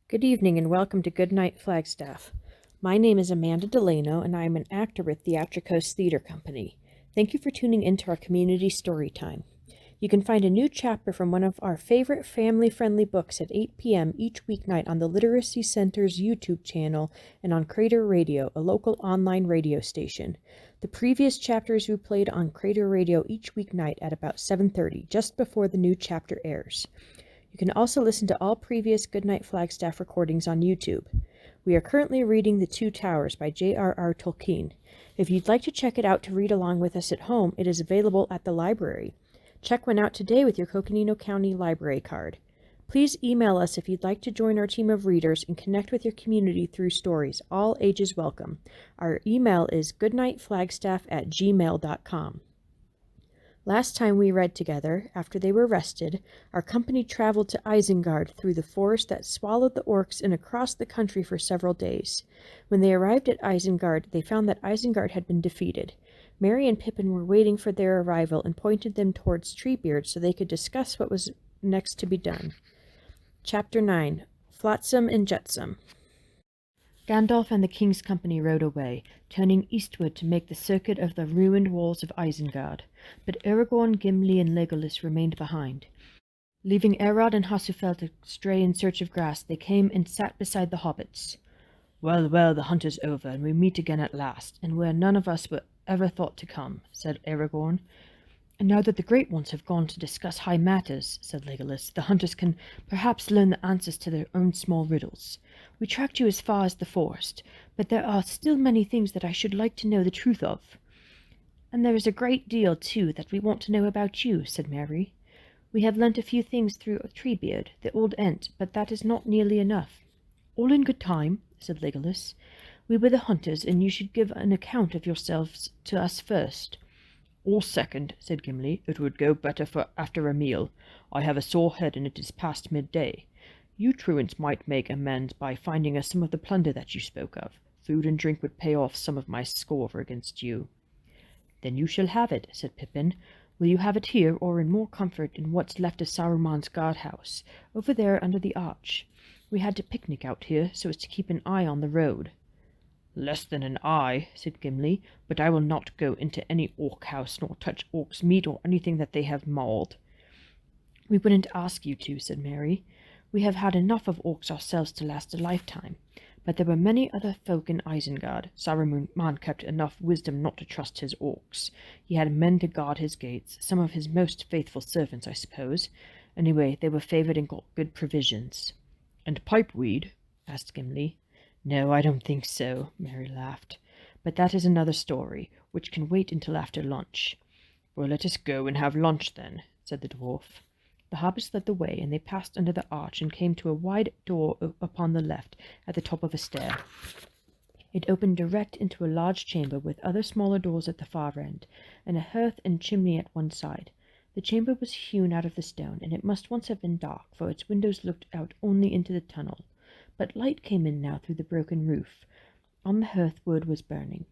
Good evening and welcome to Goodnight Flagstaff. My name is Amanda Delano and I am an actor with Theatricos Theater Company. Thank you for tuning into our community story time. You can find a new chapter from one of our favorite family-friendly books at 8 p.m. each weeknight on the Literacy Center's YouTube channel and on Crater Radio, a local online radio station. The previous chapters we played on Crater Radio each weeknight at about 7:30, just before the new chapter airs. You can also listen to all previous Goodnight Flagstaff recordings on YouTube. We are currently reading The Two Towers by J.R.R. Tolkien. If you'd like to check it out to read along with us at home, it is available at the library. Check one out today with your Coconino County Library card. Please email us if you'd like to join our team of readers and connect with your community through stories. All ages welcome. Our email is goodnightflagstaff@gmail.com. Last time we read together, after they were rested, our company traveled to Isengard through the forest that swallowed the orcs and across the country for several days. When they arrived at Isengard, they found that Isengard had been defeated. Merry and Pippin were waiting for their arrival and pointed them towards Treebeard so they could discuss what was next to be done. Chapter 9. Flotsam and Jetsam. Gandalf and the king's company rode away, turning eastward to make the circuit of the ruined walls of Isengard, but Aragorn, Gimli, and Legolas remained behind. Leaving Erod and Hasufel to stray in search of grass, they came and sat beside the hobbits. "Well, well, the hunt is over, and we meet again at last, and where none of us were ever thought to come," said Aragorn. "And now that the great ones have gone to discuss high matters," said Legolas, "the hunters can perhaps learn the answers to their own small riddles. We tracked you as far as the forest, but there are still many things that I should like to know the truth of." "And there is a great deal, too, that we want to know about you," said Merry. "We have learnt a few things through Treebeard, the old Ent, but that is not nearly enough." "All in good time," said Legolas. "We were the hunters, and you should give an account of yourselves to us first." "Or second," said Gimli. "It would go better for after a meal. I have a sore head, and it is past midday. You truants might make amends by finding us some of the plunder that you spoke of. Food and drink would pay off some of my score against you." "Then you shall have it," said Pippin. "Will you have it here, or in more comfort in what's left of Saruman's guardhouse, over there under the arch? We had to picnic out here, so as to keep an eye on the road." "Less than an eye," said Gimli, "but I will not go into any orc house, nor touch orcs' meat or anything that they have mauled." "We wouldn't ask you to," said Merry. "We have had enough of orcs ourselves to last a lifetime. But there were many other folk in Isengard. Saruman kept enough wisdom not to trust his orcs. He had men to guard his gates, some of his most faithful servants, I suppose. Anyway, they were favored and got good provisions." "And pipeweed?" asked Gimli. "No, I don't think so," Merry laughed. "But that is another story, which can wait until after lunch." "Well, let us go and have lunch then," said the dwarf. The hobbits led the way, and they passed under the arch and came to a wide door upon the left, at the top of a stair. It opened direct into a large chamber, with other smaller doors at the far end, and a hearth and chimney at one side. The chamber was hewn out of the stone, and it must once have been dark, for its windows looked out only into the tunnel. But light came in now through the broken roof. On the hearth wood was burning.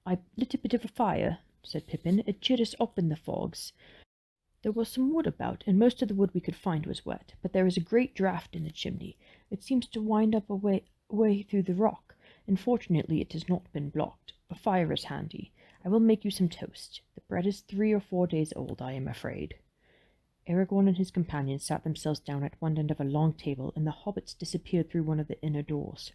"I lit a bit of a fire," said Pippin. "It cheered us up in the fogs. There was some wood about, and most of the wood we could find was wet, but there is a great draught in the chimney. It seems to wind up away through the rock, and fortunately it has not been blocked. A fire is handy. I will make you some toast. The bread is 3 or 4 days old, I am afraid." Aragorn and his companions sat themselves down at one end of a long table, and the hobbits disappeared through one of the inner doors.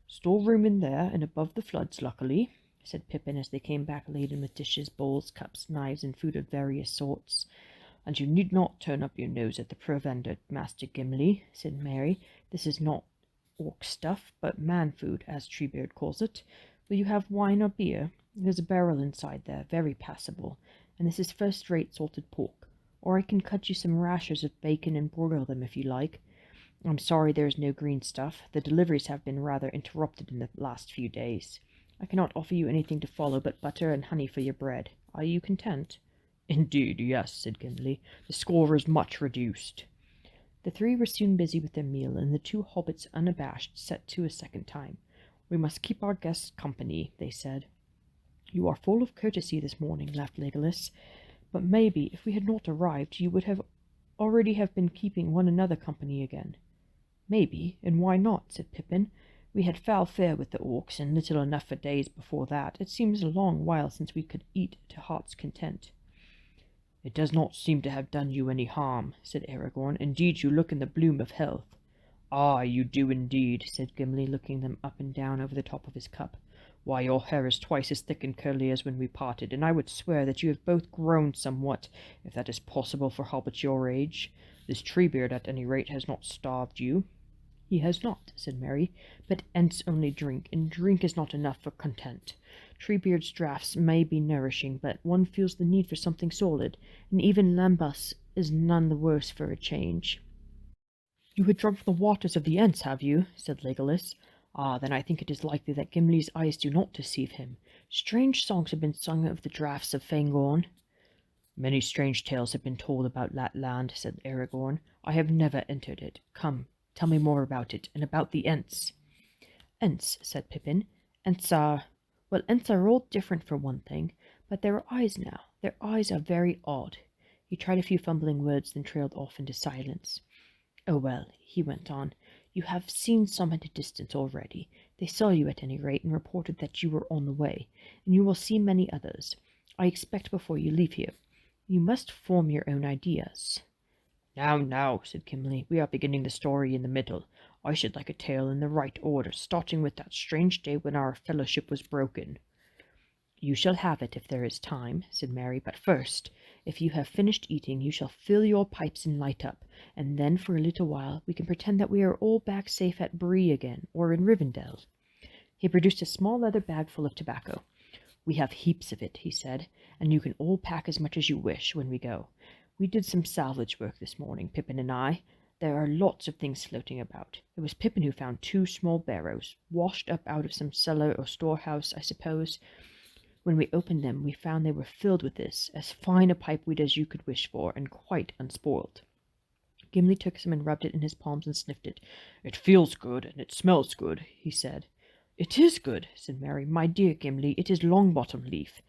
"Storeroom in there, and above the floods, luckily," said Pippin as they came back laden with dishes, bowls, cups, knives, and food of various sorts. "And you need not turn up your nose at the provender, Master Gimli," said Merry. "This is not orc stuff, but man food, as Treebeard calls it. Will you have wine or beer? There's a barrel inside there, very passable, and this is first-rate salted pork. Or I can cut you some rashers of bacon and broil them if you like. I'm sorry there is no green stuff. The deliveries have been rather interrupted in the last few days. I cannot offer you anything to follow but butter and honey for your bread. Are you content?" "Indeed, yes," said Gimli. "The score is much reduced." The three were soon busy with their meal, and the two hobbits, unabashed, set to a second time. "We must keep our guests company," they said. "You are full of courtesy this morning," laughed Legolas. "But maybe, if we had not arrived, you would have already have been keeping one another company again." Maybe, and why not? Said Pippin. We had foul fare with the orcs, and little enough for days before that. It seems a long while since we could eat to heart's content. It does not seem to have done you any harm, said Aragorn. Indeed, you look in the bloom of health. Ah, you do indeed, said Gimli, looking them up and down over the top of his cup. Why, your hair is twice as thick and curly as when we parted, and I would swear that you have both grown somewhat, if that is possible for hobbits your age. This Treebeard, at any rate, has not starved you. He has not, said Merry, but Ents only drink, and drink is not enough for content. Treebeard's draughts may be nourishing, but one feels the need for something solid, and even Lambas is none the worse for a change. You had drunk from the waters of the Ents, have you? Said Legolas. Ah, then I think it is likely that Gimli's eyes do not deceive him. Strange songs have been sung of the draughts of Fangorn. Many strange tales have been told about that land, said Aragorn. I have never entered it. Come, tell me more about it, and about the Ents. Ents, said Pippin. Ents are... Well, Ents are all different for one thing, but their eyes now. Their eyes are very odd. He tried a few fumbling words, then trailed off into silence. Oh, well, he went on, you have seen some at a distance already. They saw you at any rate, and reported that you were on the way, and you will see many others, I expect, before you leave here. You must form your own ideas. Now, said Gimli, we are beginning the story in the middle. I should like a tale in the right order, starting with that strange day when our fellowship was broken. You shall have it if there is time, said Merry, but first, if you have finished eating, you shall fill your pipes and light up, and then for a little while we can pretend that we are all back safe at Bree again, or in Rivendell. He produced a small leather bag full of tobacco. We have heaps of it, he said, and you can all pack as much as you wish when we go. We did some salvage work this morning, Pippin and I. There are lots of things floating about. It was Pippin who found 2 small barrows, washed up out of some cellar or storehouse, I suppose. When we opened them, we found they were filled with this, as fine a pipeweed as you could wish for, and quite unspoiled. Gimli took some and rubbed it in his palms and sniffed it. It feels good, and it smells good, he said. It is good, said Merry. My dear Gimli, it is Longbottom leaf.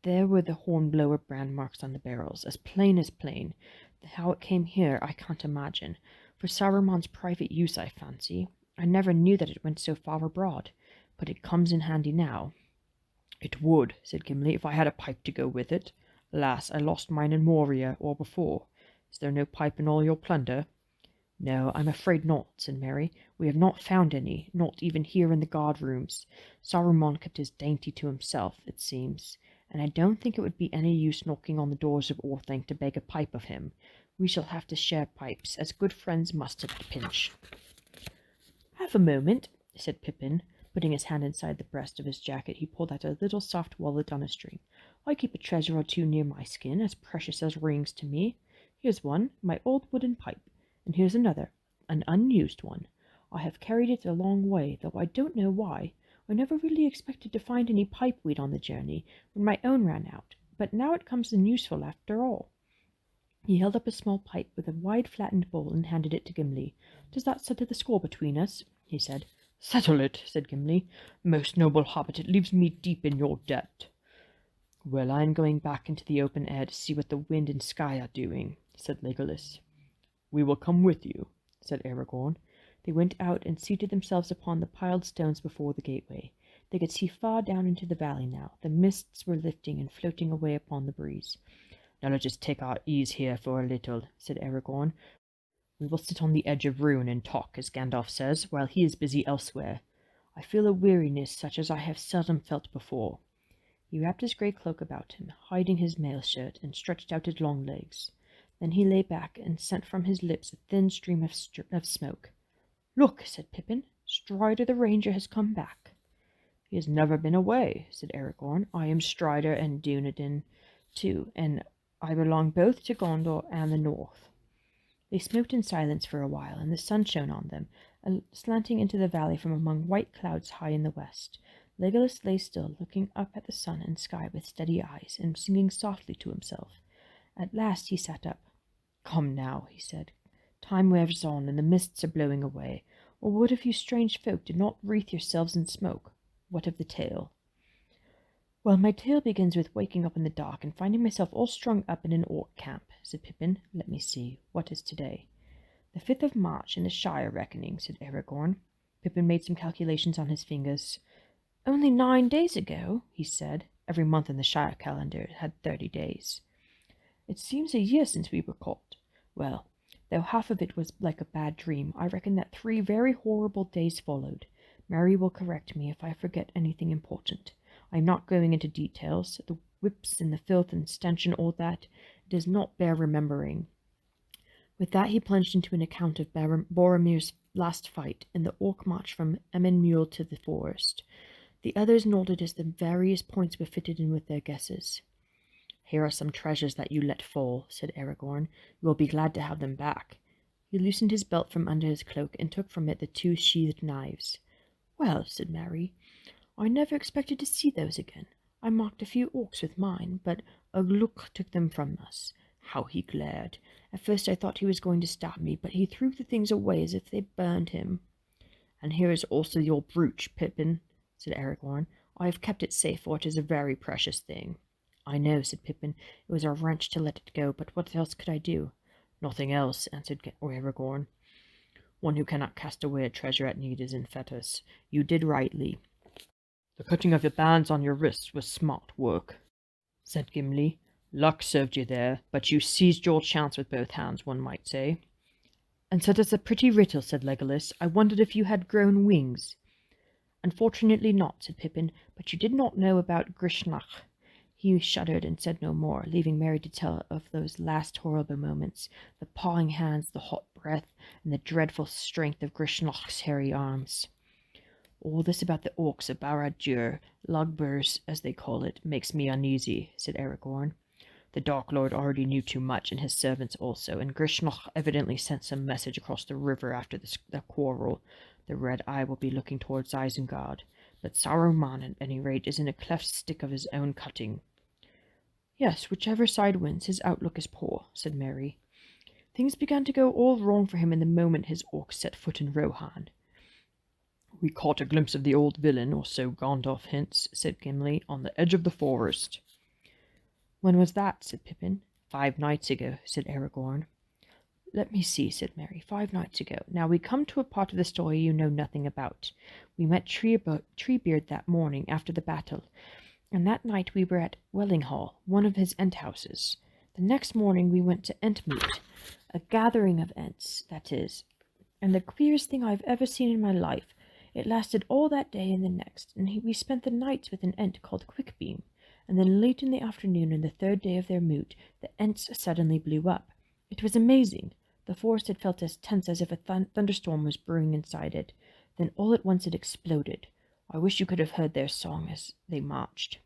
There were the hornblower brand marks on the barrels, as plain as plain. How it came here, I can't imagine. For Saruman's private use, I fancy. I never knew that it went so far abroad, but it comes in handy now. It would, said Gimli, if I had a pipe to go with it. Alas, I lost mine in Moria, or before. Is there no pipe in all your plunder? No, I'm afraid not, said Merry. We have not found any, not even here in the guard-rooms. Saruman kept his dainty to himself, it seems, and I don't think it would be any use knocking on the doors of Orthanc to beg a pipe of him. We shall have to share pipes, as good friends must at the pinch. Have a moment, said Pippin. Putting his hand inside the breast of his jacket, he pulled out a little soft wallet on a string. I keep a treasure or two near my skin, as precious as rings to me. Here's one, my old wooden pipe, and here's another, an unused one. I have carried it a long way, though I don't know why. I never really expected to find any pipeweed on the journey, when my own ran out, but now it comes in useful after all. He held up a small pipe with a wide flattened bowl and handed it to Gimli. Does that settle the score between us? He said. Settle it, said Gimli. Most noble hobbit, it leaves me deep in your debt. Well, I am going back into the open air to see what the wind and sky are doing, said Legolas. We will come with you, said Aragorn. They went out and seated themselves upon the piled stones before the gateway. They could see far down into the valley now. The mists were lifting and floating away upon the breeze. Now let us take our ease here for a little, said Aragorn. We will sit on the edge of ruin and talk, as Gandalf says, while he is busy elsewhere. I feel a weariness such as I have seldom felt before. He wrapped his grey cloak about him, hiding his mail shirt, and stretched out his long legs. Then he lay back and sent from his lips a thin stream of smoke. Look, said Pippin, Strider the Ranger has come back. He has never been away, said Aragorn. I am Strider and Dunedain, too, and I belong both to Gondor and the North. They smoked in silence for a while, and the sun shone on them, slanting into the valley from among white clouds high in the west. Legolas lay still, looking up at the sun and sky with steady eyes, and singing softly to himself. At last he sat up. Come now, he said. Time wears on, and the mists are blowing away. Or what if you strange folk did not wreathe yourselves in smoke? What of the tale? Well, my tale begins with waking up in the dark and finding myself all strung up in an orc camp, said Pippin. Let me see, what is today? "The 5th of March in the Shire reckoning," said Aragorn. Pippin made some calculations on his fingers. "Only 9 days ago," he said. Every month in the Shire calendar had 30 days. "It seems a year since we were caught. Well, though half of it was like a bad dream, I reckon that 3 very horrible days followed. Mary will correct me if I forget anything important. I am not going into details. The whips and the filth and stench and all that. It does not bear remembering." With that he plunged into an account of Boromir's last fight and the orc march from Emmenmuir to the forest. The others nodded as the various points were fitted in with their guesses. "Here are some treasures that you let fall," said Aragorn. "You will be glad to have them back." He loosened his belt from under his cloak and took from it the 2 sheathed knives. "Well," said Merry, "I never expected to see those again. I marked a few orcs with mine, but Ugluk took them from us. How he glared! At first I thought he was going to stab me, but he threw the things away as if they burned him." "And here is also your brooch, Pippin," said Aragorn. "I have kept it safe, for it is a very precious thing." "I know," said Pippin. "It was a wrench to let it go, but what else could I do?" "Nothing else," answered Aragorn. "One who cannot cast away a treasure at need is in fetters. You did rightly." "The cutting of your bands on your wrists was smart work," said Gimli. "Luck served you there, but you seized your chance with both hands, one might say." "And set us a pretty riddle," said Legolas. "I wondered if you had grown wings." "Unfortunately not," said Pippin, "but you did not know about Grishnach." He shuddered and said no more, leaving Merry to tell of those last horrible moments, the pawing hands, the hot breath, and the dreadful strength of Grishnach's hairy arms. "All this about the orcs of Barad-dûr, Lugburs, as they call it, makes me uneasy," said Aragorn. "The Dark Lord already knew too much, and his servants also, and Grishnach evidently sent some message across the river after the quarrel. The Red Eye will be looking towards Isengard, but Saruman, at any rate, is in a cleft stick of his own cutting." "Yes, whichever side wins, his outlook is poor," said Merry. "Things began to go all wrong for him in the moment his orcs set foot in Rohan." "We caught a glimpse of the old villain, or so Gandalf hints," said Gimli, "on the edge of the forest." "When was that?" said Pippin. 5 nights ago," said Aragorn. "Let me see," said Merry. 5 nights ago. Now we come to a part of the story you know nothing about. We met Treebeard that morning after the battle, and that night we were at Wellinghall, one of his Ent houses. The next morning we went to Entmoot, a gathering of Ents, that is, and the queerest thing I've ever seen in my life. It lasted all that day and the next, and we spent the nights with an Ent called Quickbeam, and then late in the afternoon, on the 3rd day of their moot, the Ents suddenly blew up. It was amazing. The forest had felt as tense as if a thunderstorm was brewing inside it. Then all at once it exploded. I wish you could have heard their song as they marched.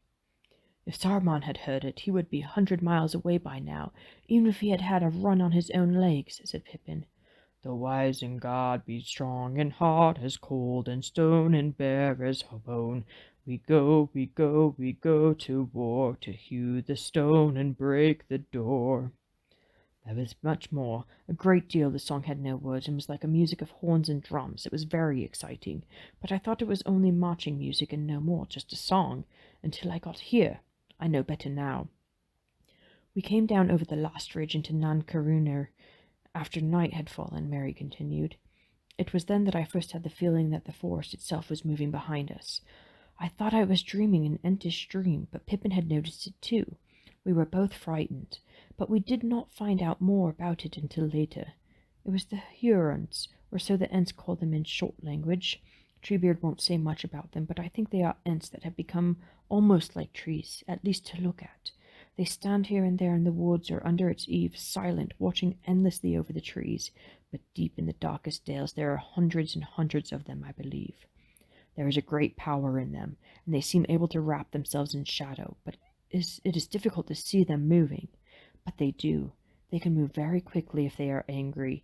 If Saruman had heard it, he would be 100 miles away by now, even if he had had a run on his own legs," said Pippin. "Though Isengard be strong and hard as cold and stone and bare as bone, we go, we go, we go to war, to hew the stone and break the door." There was much more. A great deal. The song had no words and was like a music of horns and drums. It was very exciting, but I thought it was only marching music and no more, just a song, until I got here. I know better now. "We came down over the last ridge into Nan Carunir after night had fallen," Merry continued. "It was then that I first had the feeling that the forest itself was moving behind us. I thought I was dreaming an Entish dream, but Pippin had noticed it too. We were both frightened, but we did not find out more about it until later. It was the Hurons, or so the Ents call them in short language. Treebeard won't say much about them, but I think they are Ents that have become almost like trees, at least to look at. They stand here and there in the woods or under its eaves, silent, watching endlessly over the trees, but deep in the darkest dales there are hundreds and hundreds of them, I believe. There is a great power in them, and they seem able to wrap themselves in shadow, but it is difficult to see them moving. But they do. They can move very quickly if they are angry.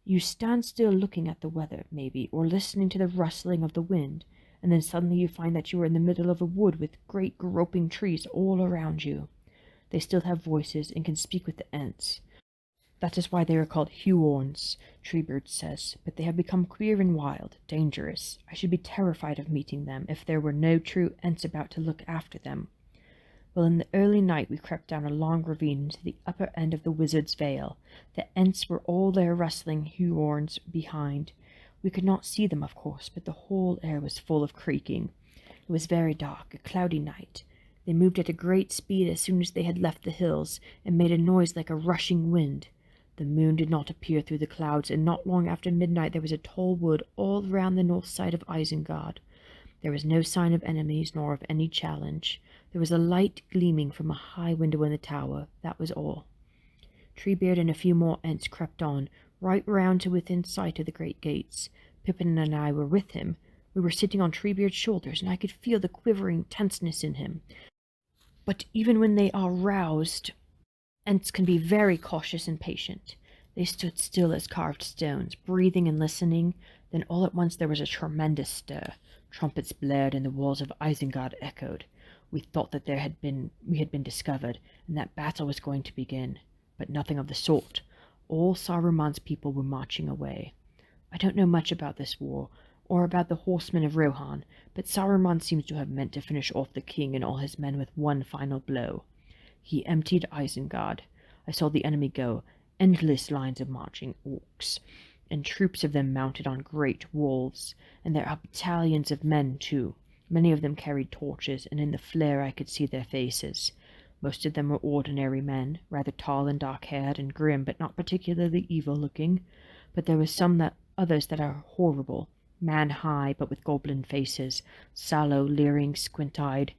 You stand still looking at the weather, maybe, or listening to the rustling of the wind, and then suddenly you find that you are in the middle of a wood with great groping trees all around you. They still have voices and can speak with the Ents. That is why they are called Huorns, Treebeard says, but they have become queer and wild, dangerous. I should be terrified of meeting them if there were no true Ents about to look after them. Well, in the early night we crept down a long ravine into the upper end of the Wizard's Vale. The Ents were all there rustling Huorns behind. We could not see them, of course, but the whole air was full of creaking. It was very dark, a cloudy night. They moved at a great speed as soon as they had left the hills, and made a noise like a rushing wind. The moon did not appear through the clouds, and not long after midnight there was a tall wood all round the north side of Isengard. There was no sign of enemies, nor of any challenge. There was a light gleaming from a high window in the tower, that was all. Treebeard and a few more Ents crept on, right round to within sight of the great gates. Pippin and I were with him. We were sitting on Treebeard's shoulders, and I could feel the quivering tenseness in him. But even when they are roused, Ents can be very cautious and patient. They stood still as carved stones, breathing and listening. Then all at once there was a tremendous stir. Trumpets blared and the walls of Isengard echoed. We thought that we had been discovered, and that battle was going to begin. But nothing of the sort. All Saruman's people were marching away. I don't know much about this war, or about the horsemen of Rohan, but Saruman seems to have meant to finish off the king and all his men with one final blow. He emptied Isengard. I saw the enemy go, endless lines of marching orcs, and troops of them mounted on great wolves, and there are battalions of men too. Many of them carried torches, and in the flare I could see their faces. Most of them were ordinary men, rather tall and dark-haired and grim, but not particularly evil-looking. But there were others that are horrible, man-high, but with goblin faces, sallow, leering, squint-eyed.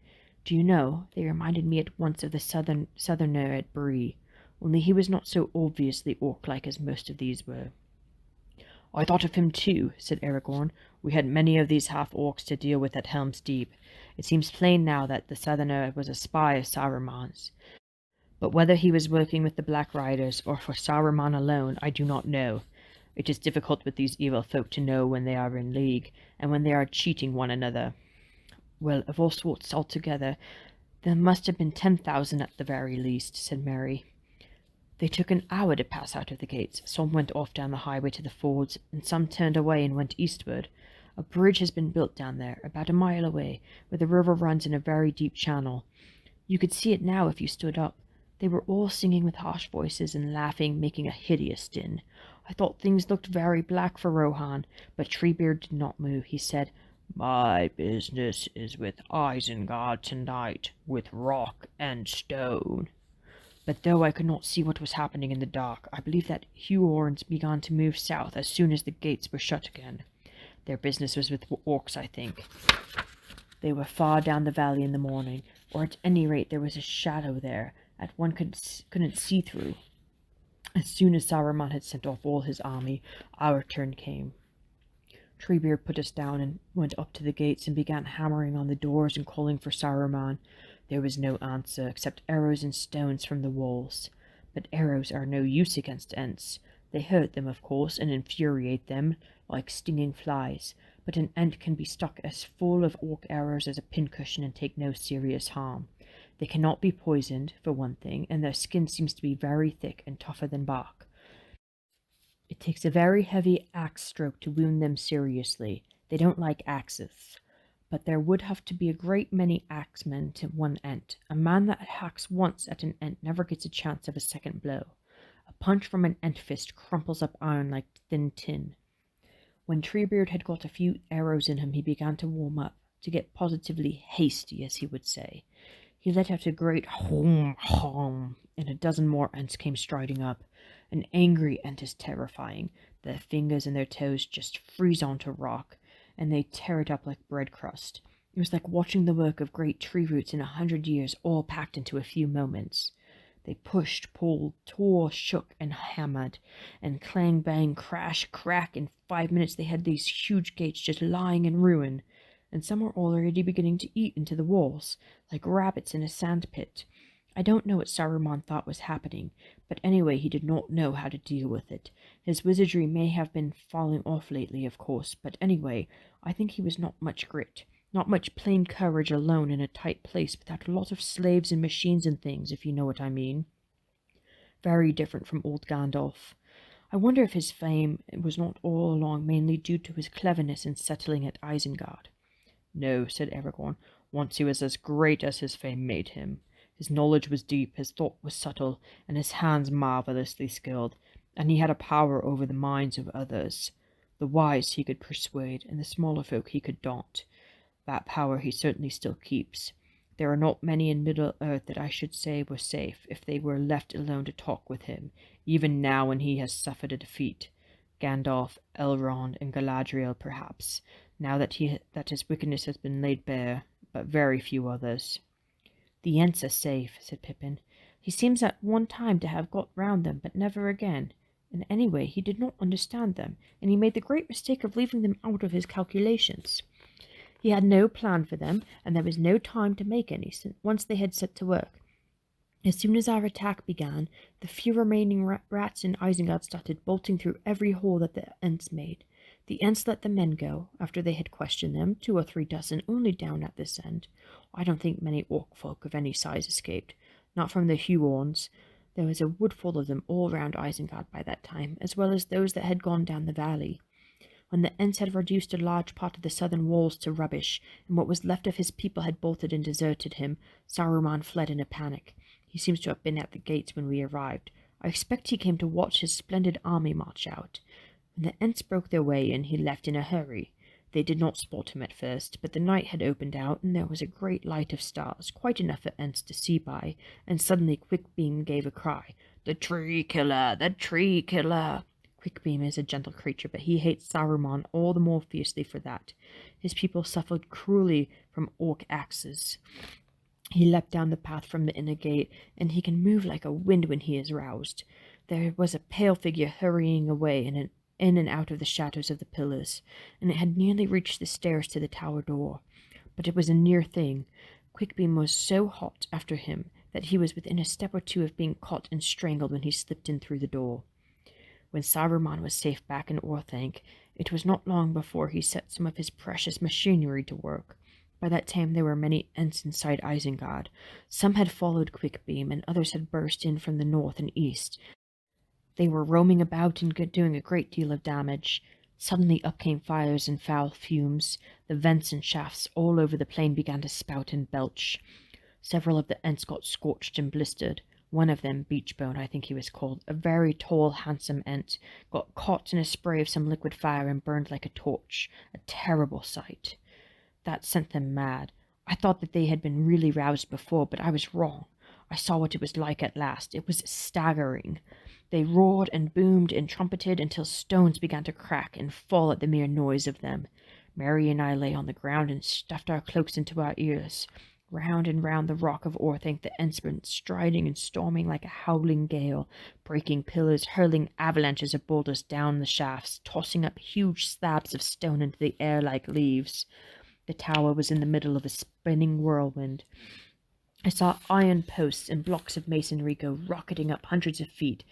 Do you know, they reminded me at once of the southerner at Bree, only he was not so obviously orc-like as most of these were. "I thought of him too," said Aragorn. "We had many of these half-orcs to deal with at Helm's Deep. It seems plain now that the southerner was a spy of Saruman's. But whether he was working with the Black Riders or for Saruman alone, I do not know. It is difficult with these evil folk to know when they are in league, and when they are cheating one another. Well, of all sorts altogether, there must have been 10,000 at the very least," said Mary. "They took an hour to pass out of the gates. Some went off down the highway to the fords, and some turned away and went eastward. A bridge has been built down there, about a mile away, where the river runs in a very deep channel. You could see it now if you stood up. They were all singing with harsh voices and laughing, making a hideous din. I thought things looked very black for Rohan, but Treebeard did not move. He said, 'My business is with Isengard tonight, with rock and stone.' But though I could not see what was happening in the dark, I believe that Huorns began to move south as soon as the gates were shut again. Their business was with orcs, I think. They were far down the valley in the morning, or at any rate there was a shadow there that one couldn't see through. As soon as Saruman had sent off all his army, our turn came. Treebeard put us down and went up to the gates and began hammering on the doors and calling for Saruman. There was no answer, except arrows and stones from the walls. But arrows are no use against Ents. They hurt them, of course, and infuriate them, like stinging flies. But an Ent can be stuck as full of orc arrows as a pincushion and take no serious harm. They cannot be poisoned, for one thing, and their skin seems to be very thick and tougher than bark. It takes a very heavy axe stroke to wound them seriously. They don't like axes. But there would have to be a great many axemen to one Ent. A man that hacks once at an Ent never gets a chance of a second blow. A punch from an Ent fist crumples up iron like thin tin. When Treebeard had got a few arrows in him, he began to warm up, to get positively hasty, as he would say. He let out a great hom, hom, and a dozen more Ents came striding up. An angry Ent is terrifying. Their fingers and their toes just freeze onto rock, and they tear it up like bread crust. It was like watching the work of great tree roots in 100 years all packed into a few moments. They pushed, pulled, tore, shook, and hammered, and clang, bang, crash, crack. In 5 minutes they had these huge gates just lying in ruin, and some were already beginning to eat into the walls, like rabbits in a sand pit. I don't know what Saruman thought was happening, but anyway he did not know how to deal with it. His wizardry may have been falling off lately, of course, but anyway, I think he was not much grit. Not much plain courage alone in a tight place without a lot of slaves and machines and things, if you know what I mean. Very different from old Gandalf. I wonder if his fame was not all along mainly due to his cleverness in settling at Isengard. "No," said Aragorn. "Once he was as great as his fame made him. His knowledge was deep, his thought was subtle, and his hands marvellously skilled, and he had a power over the minds of others. The wise he could persuade, and the smaller folk he could daunt. That power he certainly still keeps. There are not many in Middle-earth that I should say were safe if they were left alone to talk with him, even now when he has suffered a defeat. Gandalf, Elrond, and Galadriel, perhaps, now that his wickedness has been laid bare, but very few others. The Ents are safe, said Pippin. He seems at one time to have got round them, but never again. And anyway, he did not understand them, and he made the great mistake of leaving them out of his calculations. He had no plan for them, and there was no time to make any once they had set to work. As soon as our attack began, the few remaining rats in Isengard started bolting through every hole that the Ents made. The Ents let the men go, after they had questioned them, 2 or 3 dozen only down at this end. I don't think many orc folk of any size escaped, not from the Huorns. There was a wood full of them all round Isengard by that time, as well as those that had gone down the valley. When the Ents had reduced a large part of the southern walls to rubbish, and what was left of his people had bolted and deserted him, Saruman fled in a panic. He seems to have been at the gates when we arrived. I expect he came to watch his splendid army march out. When the Ents broke their way in, he left in a hurry. They did not spot him at first, but the night had opened out, and there was a great light of stars, quite enough for Ents to see by, and suddenly Quickbeam gave a cry. "The tree killer! The tree killer!" Quickbeam is a gentle creature, but he hates Saruman all the more fiercely for that. His people suffered cruelly from orc axes. He leapt down the path from the inner gate, and he can move like a wind when he is roused. There was a pale figure hurrying away in and out of the shadows of the pillars, and it had nearly reached the stairs to the tower door. But it was a near thing. Quickbeam was so hot after him that he was within a step or two of being caught and strangled when he slipped in through the door. When Saruman was safe back in Orthanc, it was not long before he set some of his precious machinery to work. By that time there were many Ents inside Isengard. Some had followed Quickbeam, and others had burst in from the north and east. They were roaming about and doing a great deal of damage. Suddenly up came fires and foul fumes. The vents and shafts all over the plain began to spout and belch. Several of the Ents got scorched and blistered. One of them, Beachbone, I think he was called, a very tall, handsome Ent, got caught in a spray of some liquid fire and burned like a torch. A terrible sight. That sent them mad. I thought that they had been really roused before, but I was wrong. I saw what it was like at last. It was staggering. They roared and boomed and trumpeted until stones began to crack and fall at the mere noise of them. Mary and I lay on the ground and stuffed our cloaks into our ears. Round and round the rock of Orthanc the Ents went striding and storming like a howling gale, breaking pillars, hurling avalanches of boulders down the shafts, tossing up huge slabs of stone into the air like leaves. The tower was in the middle of a spinning whirlwind. I saw iron posts and blocks of masonry go rocketing up hundreds of feet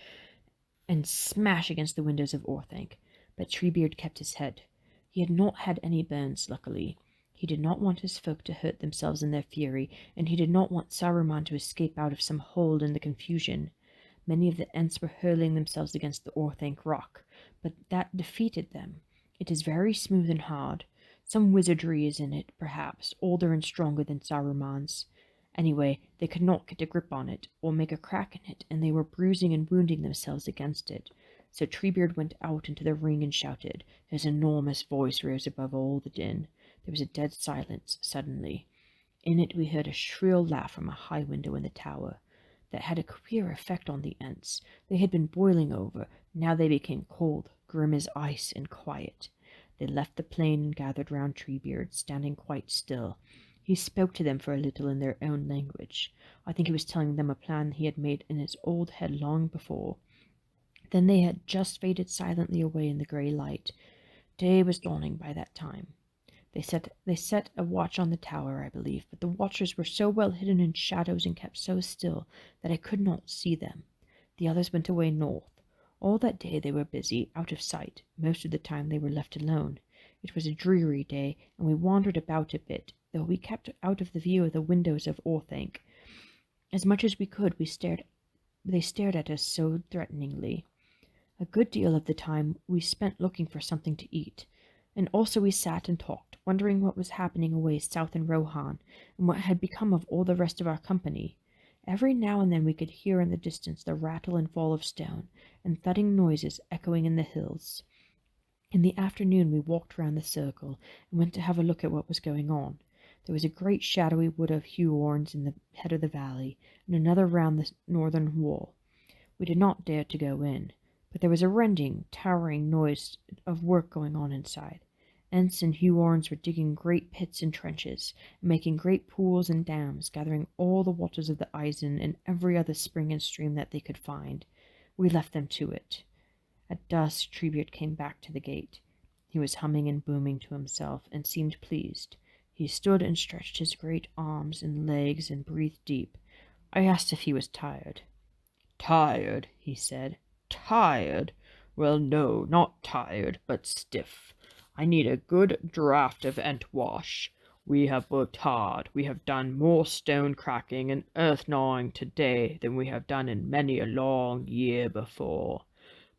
and smash against the windows of Orthanc, but Treebeard kept his head. He had not had any burns, luckily. He did not want his folk to hurt themselves in their fury, and he did not want Saruman to escape out of some hole in the confusion. Many of the Ents were hurling themselves against the Orthanc rock, but that defeated them. It is very smooth and hard. Some wizardry is in it, perhaps, older and stronger than Saruman's. Anyway, they could not get a grip on it, or make a crack in it, and they were bruising and wounding themselves against it. So Treebeard went out into the ring and shouted. His enormous voice rose above all the din. There was a dead silence, suddenly. In it we heard a shrill laugh from a high window in the tower. That had a queer effect on the Ents. They had been boiling over. Now they became cold, grim as ice, and quiet. They left the plain and gathered round Treebeard, standing quite still. He spoke to them for a little in their own language. I think he was telling them a plan he had made in his old head long before. Then they had just faded silently away in the grey light. Day was dawning by that time. They set a watch on the tower, I believe, but the watchers were so well hidden in shadows and kept so still that I could not see them. The others went away north. All that day they were busy, out of sight. Most of the time they were left alone. It was a dreary day, and we wandered about a bit, though we kept out of the view of the windows of Orthanc. As much as we could, they stared at us so threateningly. A good deal of the time we spent looking for something to eat, and also we sat and talked, wondering what was happening away south in Rohan, and what had become of all the rest of our company. Every now and then we could hear in the distance the rattle and fall of stone, and thudding noises echoing in the hills. In the afternoon we walked round the circle, and went to have a look at what was going on. There was a great shadowy wood of hewthorns in the head of the valley, and another round the northern wall. We did not dare to go in, but there was a rending, towering noise of work going on inside. Ents and Huorns were digging great pits and trenches, and making great pools and dams, gathering all the waters of the Eisen and every other spring and stream that they could find. We left them to it. At dusk, Treebeard came back to the gate. He was humming and booming to himself, and seemed pleased. He stood and stretched his great arms and legs and breathed deep. I asked if he was tired. "Tired," he said. "Tired? Well, no, not tired, but stiff. I need a good draught of Entwash. We have worked hard. We have done more stone cracking and earth gnawing today than we have done in many a long year before.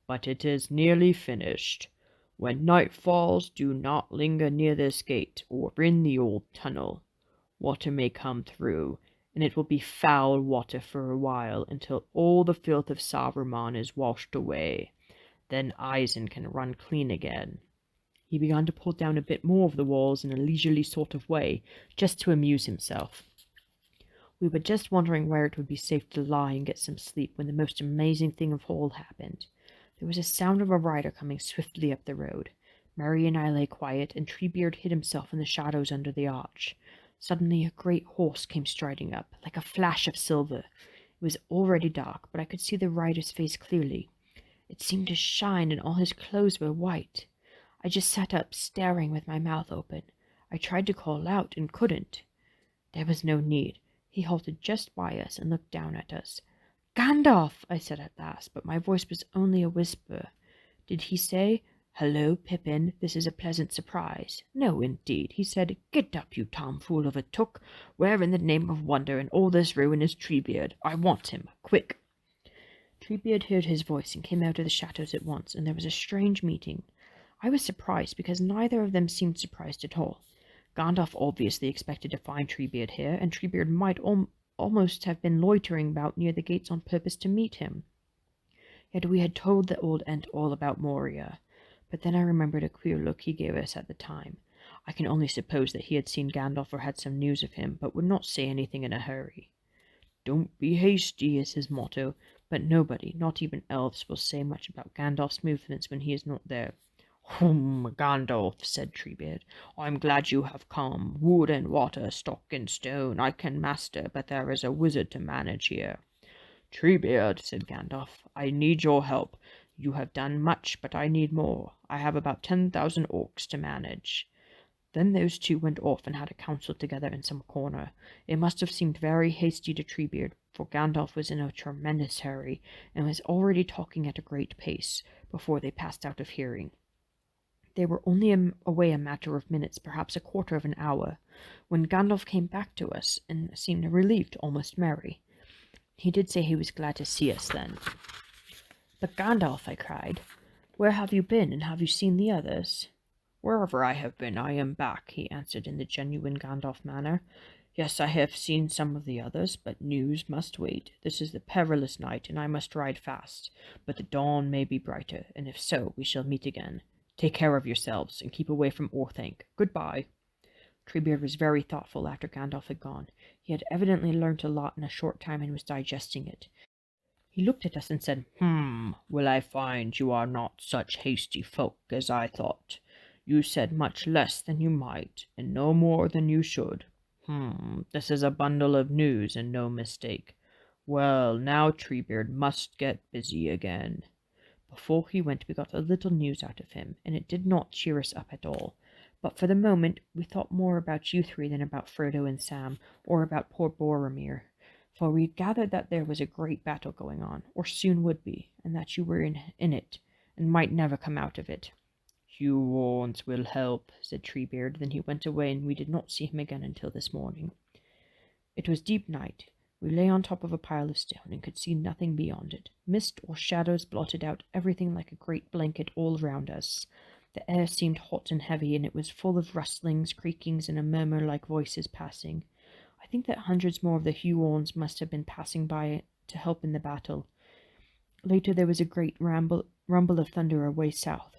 But it is nearly finished. When night falls, do not linger near this gate or in the old tunnel. Water may come through, and it will be foul water for a while until all the filth of Saruman is washed away. Then Eisen can run clean again." He began to pull down a bit more of the walls in a leisurely sort of way, just to amuse himself. We were just wondering where it would be safe to lie and get some sleep when the most amazing thing of all happened. There was a sound of a rider coming swiftly up the road. Mary and I lay quiet, and Treebeard hid himself in the shadows under the arch. Suddenly a great horse came striding up, like a flash of silver. It was already dark, but I could see the rider's face clearly. It seemed to shine, and all his clothes were white. I just sat up, staring with my mouth open. I tried to call out, and couldn't. There was no need. He halted just by us and looked down at us. "Gandalf!" I said at last, but my voice was only a whisper. Did he say, "Hello, Pippin, this is a pleasant surprise"? No, indeed. He said, "Get up, you tomfool of a Took. Where in the name of wonder and all this ruin is Treebeard? I want him, quick." Treebeard heard his voice and came out of the shadows at once, and there was a strange meeting. I was surprised, because neither of them seemed surprised at all. Gandalf obviously expected to find Treebeard here, and Treebeard might almost have been loitering about near the gates on purpose to meet him. Yet we had told the old Ent all about Moria. But then I remembered a queer look he gave us at the time. I can only suppose that he had seen Gandalf or had some news of him, but would not say anything in a hurry. "Don't be hasty" is his motto, but nobody, not even elves, will say much about Gandalf's movements when he is not there. Gandalf," said Treebeard, "I'm glad you have come. Wood and water, stock and stone, I can master, but there is a wizard to manage here." "Treebeard," said Gandalf, "I need your help. You have done much, but I need more. I have about 10,000 orcs to manage." Then those two went off and had a council together in some corner. It must have seemed very hasty to Treebeard, for Gandalf was in a tremendous hurry, and was already talking at a great pace, before they passed out of hearing. They were only away a matter of minutes, perhaps a quarter of an hour, when Gandalf came back to us, and seemed relieved, almost merry. He did say he was glad to see us then. "But Gandalf," I cried, "where have you been, and have you seen the others?" "Wherever I have been, I am back," he answered in the genuine Gandalf manner. "Yes, I have seen some of the others, but news must wait. This is the perilous night, and I must ride fast. But the dawn may be brighter, and if so, we shall meet again. Take care of yourselves, and keep away from Orthanc. Goodbye." Treebeard was very thoughtful after Gandalf had gone. He had evidently learnt a lot in a short time and was digesting it. He looked at us and said, "Well, I find you are not such hasty folk as I thought. You said much less than you might, and no more than you should. This is a bundle of news, and no mistake. Well, now Treebeard must get busy again." Before he went we got a little news out of him, and it did not cheer us up at all. But for the moment we thought more about you three than about Frodo and Sam, or about poor Boromir. For we gathered that there was a great battle going on, or soon would be, and that you were in it, and might never come out of it. "Huorns will help," said Treebeard. Then he went away, and we did not see him again until this morning. It was deep night. We lay on top of a pile of stone and could see nothing beyond it. Mist or shadows blotted out everything like a great blanket all around us. The air seemed hot and heavy, and it was full of rustlings, creakings, and a murmur like voices passing. I think that hundreds more of the Huons must have been passing by to help in the battle. Later there was a great rumble of thunder away south,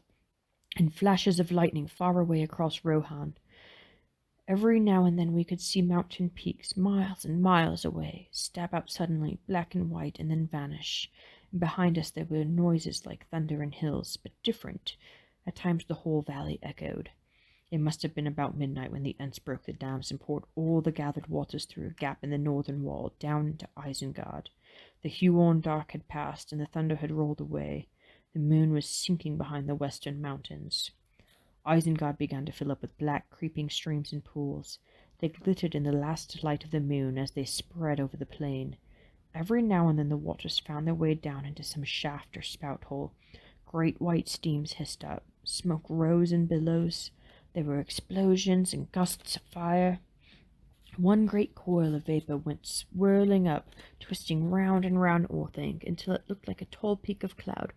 and flashes of lightning far away across Rohan. Every now and then we could see mountain peaks, miles and miles away, stab out suddenly, black and white, and then vanish. And behind us there were noises like thunder in hills, but different. At times the whole valley echoed. It must have been about midnight when the Ents broke the dams and poured all the gathered waters through a gap in the northern wall, down into Isengard. The Huon dark had passed, and the thunder had rolled away. The moon was sinking behind the western mountains. Isengard began to fill up with black, creeping streams and pools. They glittered in the last light of the moon as they spread over the plain. Every now and then the waters found their way down into some shaft or spout hole. Great white steams hissed up. Smoke rose in billows. There were explosions and gusts of fire. One great coil of vapor went swirling up, twisting round and round Orthanc until it looked like a tall peak of cloud,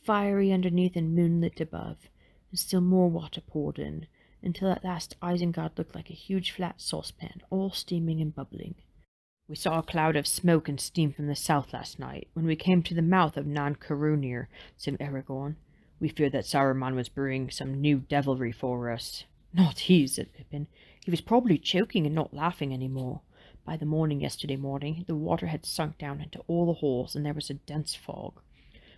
fiery underneath and moonlit above. And still more water poured in, until at last Isengard looked like a huge flat saucepan, all steaming and bubbling. "We saw a cloud of smoke and steam from the south last night, when we came to the mouth of Nan Carunir," said Aragorn. "We feared that Saruman was brewing some new devilry for us." "Not he," said Pippin. "He was probably choking and not laughing any more. By the morning yesterday morning, the water had sunk down into all the holes, and there was a dense fog.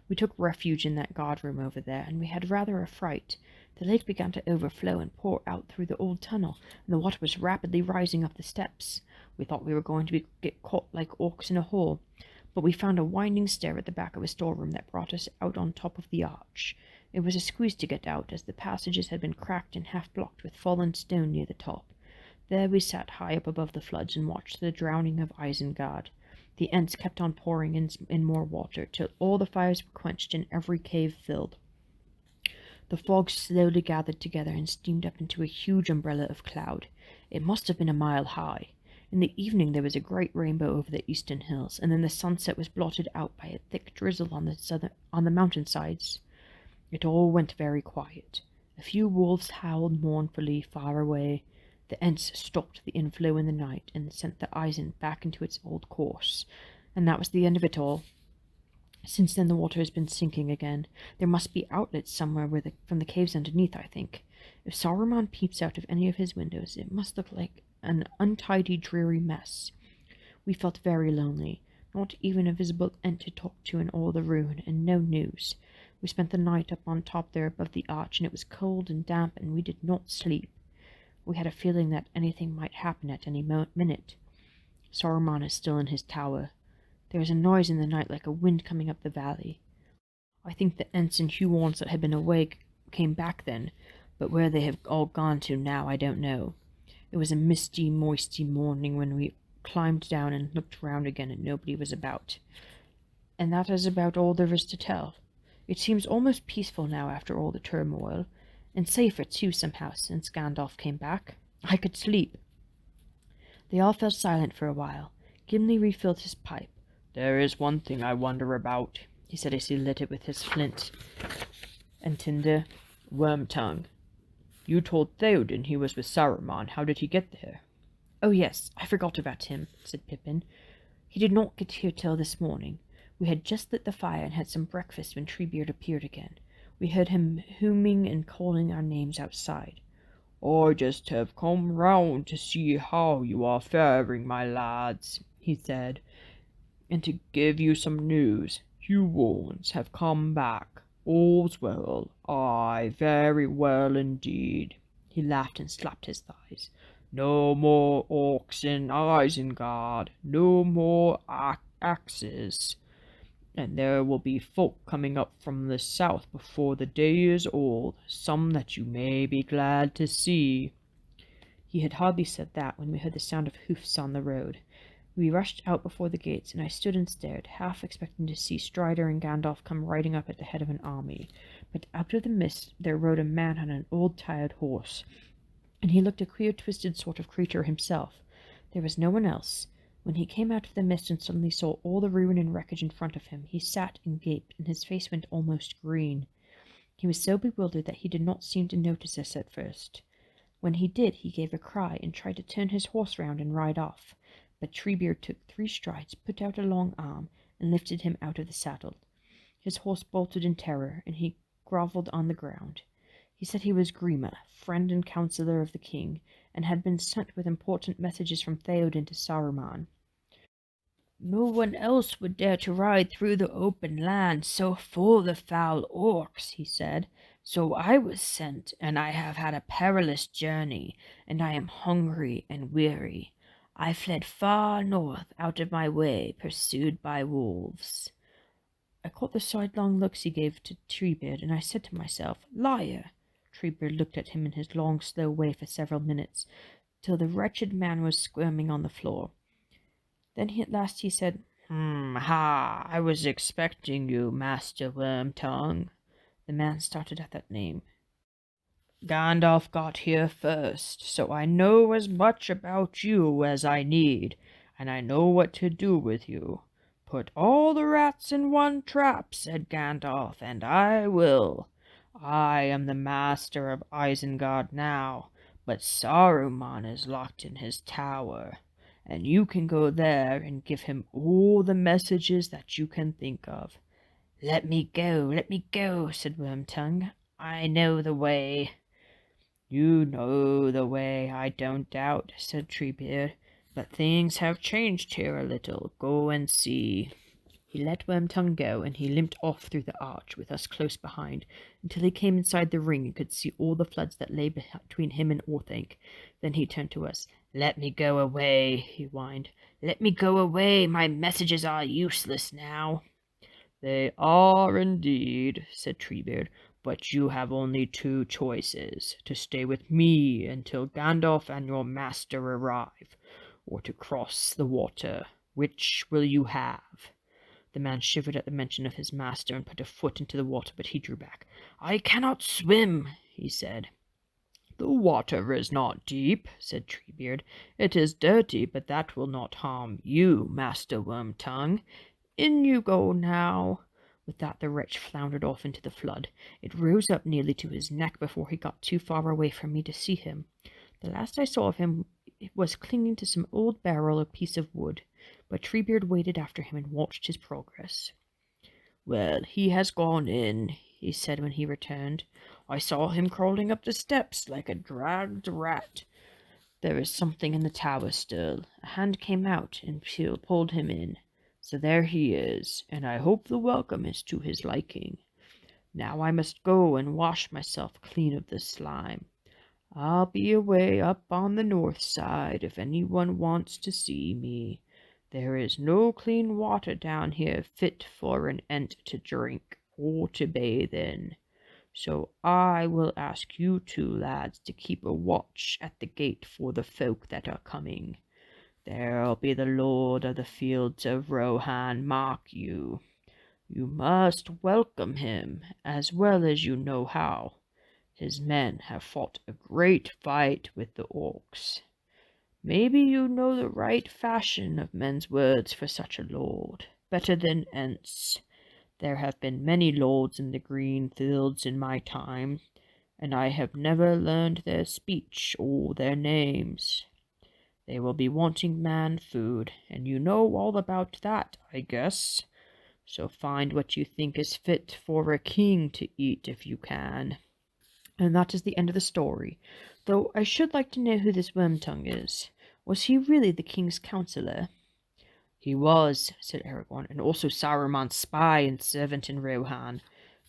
We took refuge in that guard-room over there, and we had rather a fright. The lake began to overflow and pour out through the old tunnel, and the water was rapidly rising up the steps. We thought we were going to get caught like orcs in a hole, but we found a winding stair at the back of a storeroom that brought us out on top of the arch. It was a squeeze to get out, as the passages had been cracked and half-blocked with fallen stone near the top. There we sat high up above the floods and watched the drowning of Isengard. The Ents kept on pouring in more water, till all the fires were quenched and every cave filled. The fog slowly gathered together and steamed up into a huge umbrella of cloud. It must have been a mile high. In the evening there was a great rainbow over the eastern hills, and then the sunset was blotted out by a thick drizzle on the mountain-sides. It all went very quiet. A few wolves howled mournfully far away. The Ents stopped the inflow in the night and sent the Isen back into its old course. And that was the end of it all. Since then the water has been sinking again. There must be outlets somewhere from the caves underneath, I think. If Saruman peeps out of any of his windows, it must look like an untidy, dreary mess. We felt very lonely. Not even a visible Ent to talk to in all the ruin, and no news. We spent the night up on top there above the arch, and it was cold and damp, and we did not sleep. We had a feeling that anything might happen at any minute. Saruman is still in his tower. There is a noise in the night like a wind coming up the valley. I think the Ents and Huons that had been awake came back then, but where they have all gone to now I don't know. It was a misty, moisty morning when we climbed down and looked round again, and nobody was about. And that is about all there is to tell. It seems almost peaceful now after all the turmoil, and safer too somehow since Gandalf came back. I could sleep." They all fell silent for a while. Gimli refilled his pipe. "There is one thing I wonder about," he said as he lit it with his flint and tinder. "Wormtongue. You told Theoden he was with Saruman. How did he get there?" "Oh yes, I forgot about him," said Pippin. "He did not get here till this morning. We had just lit the fire and had some breakfast when Treebeard appeared again. We heard him humming and calling our names outside. "I just have come round to see how you are faring, my lads," he said, "and to give you some news. You Huons have come back. All's well. Aye, very well indeed." He laughed and slapped his thighs. "No more orcs in Isengard. No more axes. And there will be folk coming up from the south before the day is old, some that you may be glad to see." He had hardly said that when we heard the sound of hoofs on the road. We rushed out before the gates, and I stood and stared, half expecting to see Strider and Gandalf come riding up at the head of an army. But out of the mist there rode a man on an old tired horse, and he looked a queer twisted sort of creature himself. There was no one else. When he came out of the mist and suddenly saw all the ruin and wreckage in front of him, he sat and gaped, and his face went almost green. He was so bewildered that he did not seem to notice us at first. When he did, he gave a cry and tried to turn his horse round and ride off. But Treebeard took 3 strides, put out a long arm, and lifted him out of the saddle. His horse bolted in terror, and he grovelled on the ground. He said he was Grima, friend and counsellor of the king, and had been sent with important messages from Theoden to Saruman. No one else would dare to ride through the open land so full of foul orcs, he said. So I was sent, and I have had a perilous journey, and I am hungry and weary. I fled far north, out of my way, pursued by wolves. I caught the sidelong looks he gave to Treebeard, and I said to myself, Liar! Treebeard looked at him in his long, slow way for several minutes, till the wretched man was squirming on the floor. Then at last he said, Ha! I was expecting you, Master Wormtongue. The man started at that name. Gandalf got here first, so I know as much about you as I need, and I know what to do with you. Put all the rats in one trap, said Gandalf, and I will. I am the master of Isengard now, but Saruman is locked in his tower, and you can go there and give him all the messages that you can think of. Let me go, said Wormtongue. I know the way. You know the way, I don't doubt, said Treebeard, but things have changed here a little. Go and see. He let Wormtongue go, and he limped off through the arch, with us close behind, until he came inside the ring and could see all the floods that lay between him and Orthanc. Then he turned to us. Let me go away, he whined. Let me go away. My messages are useless now. They are indeed, said Treebeard, but you have only 2 choices, to stay with me until Gandalf and your master arrive, or to cross the water. Which will you have? The man shivered at the mention of his master and put a foot into the water, but he drew back. I cannot swim, he said. The water is not deep, said Treebeard. It is dirty, but that will not harm you, Master Wormtongue. In you go now. With that the wretch floundered off into the flood. It rose up nearly to his neck before he got too far away from me to see him. The last I saw of him was clinging to some old barrel or piece of wood, but Treebeard waded after him and watched his progress. Well, he has gone in, he said when he returned. I saw him crawling up the steps like a dragged rat. There is something in the tower still. A hand came out and pulled him in. So there he is, and I hope the welcome is to his liking. Now I must go and wash myself clean of this slime. I'll be away up on the north side if anyone wants to see me. There is no clean water down here fit for an Ent to drink or to bathe in. So I will ask you 2 lads to keep a watch at the gate for the folk that are coming. There'll be the Lord of the Fields of Rohan, mark you. You must welcome him as well as you know how. His men have fought a great fight with the orcs. Maybe you know the right fashion of men's words for such a lord, better than Ents. There have been many lords in the green fields in my time, and I have never learned their speech or their names. They will be wanting man food, and you know all about that, I guess. So find what you think is fit for a king to eat if you can. And that is the end of the story, though I should like to know who this Wormtongue is. Was he really the king's counsellor? He was, said Aragorn, and also Saruman's spy and servant in Rohan.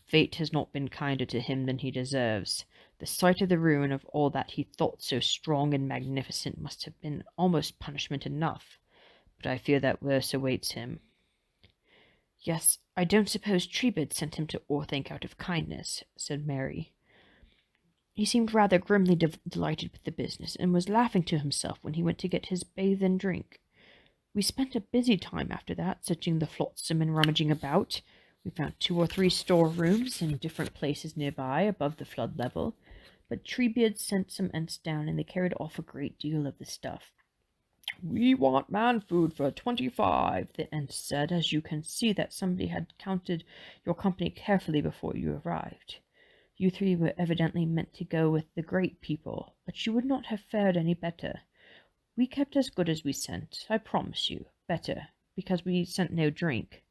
Fate has not been kinder to him than he deserves. The sight of the ruin of all that he thought so strong and magnificent must have been almost punishment enough, but I fear that worse awaits him. Yes, I don't suppose Treebeard sent him to Orthanc out of kindness, said Mary. He seemed rather grimly delighted with the business, and was laughing to himself when he went to get his bathe and drink. We spent a busy time after that, searching the flotsam and rummaging about. We found 2 or 3 storerooms in different places nearby, above the flood level, but Treebeard sent some Ents down, and they carried off a great deal of the stuff. We want man food for 25, the Ents said, as you can see that somebody had counted your company carefully before you arrived. You 3 were evidently meant to go with the great people, but you would not have fared any better. We kept as good as we sent, I promise you. Better, because we sent no drink.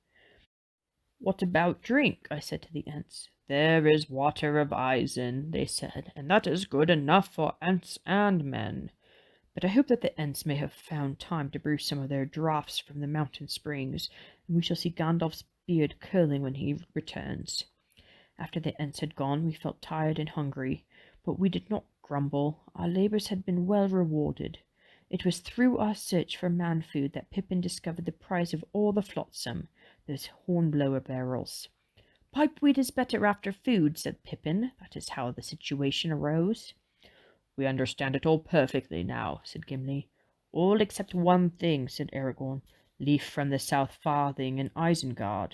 What about drink? I said to the ants. There is water of Isen, they said, and that is good enough for ants and men. But I hope that the ants may have found time to brew some of their draughts from the mountain springs, and we shall see Gandalf's beard curling when he returns. After the ants had gone, we felt tired and hungry, but we did not grumble. Our labours had been well rewarded. It was through our search for man-food that Pippin discovered the prize of all the flotsam, those hornblower barrels. Pipeweed is better after food, said Pippin. That is how the situation arose. We understand it all perfectly now, said Gimli. All except one thing, said Aragorn. Leaf from the South Farthing in Isengard.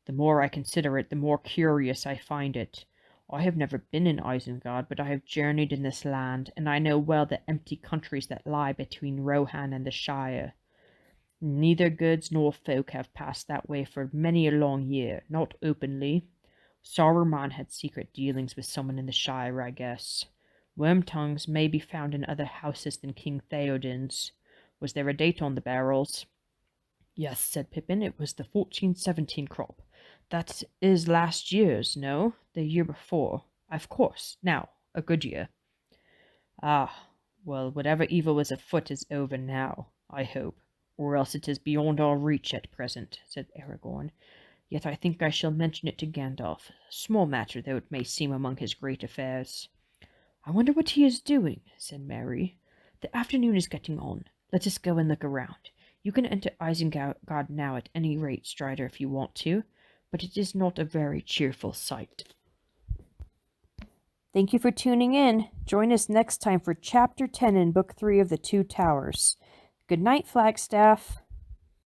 The more I consider it, the more curious I find it. I have never been in Isengard, but I have journeyed in this land, and I know well the empty countries that lie between Rohan and the Shire. Neither goods nor folk have passed that way for many a long year, not openly. Saruman had secret dealings with someone in the Shire, I guess. Worm-tongues may be found in other houses than King Theoden's. Was there a date on the barrels? Yes, said Pippin, it was the 1417 crop. That is last year's, no? The year before. Of course. Now, a good year. Ah, well, whatever evil was afoot is over now, I hope, or else it is beyond our reach at present, said Aragorn. Yet I think I shall mention it to Gandalf, small matter though it may seem among his great affairs. I wonder what he is doing, said Mary. The afternoon is getting on. Let us go and look around. You can enter Isengard now at any rate, Strider, if you want to, but it is not a very cheerful sight. Thank you for tuning in. Join us next time for Chapter 10 in Book 3 of The Two Towers. Good night, Flagstaff.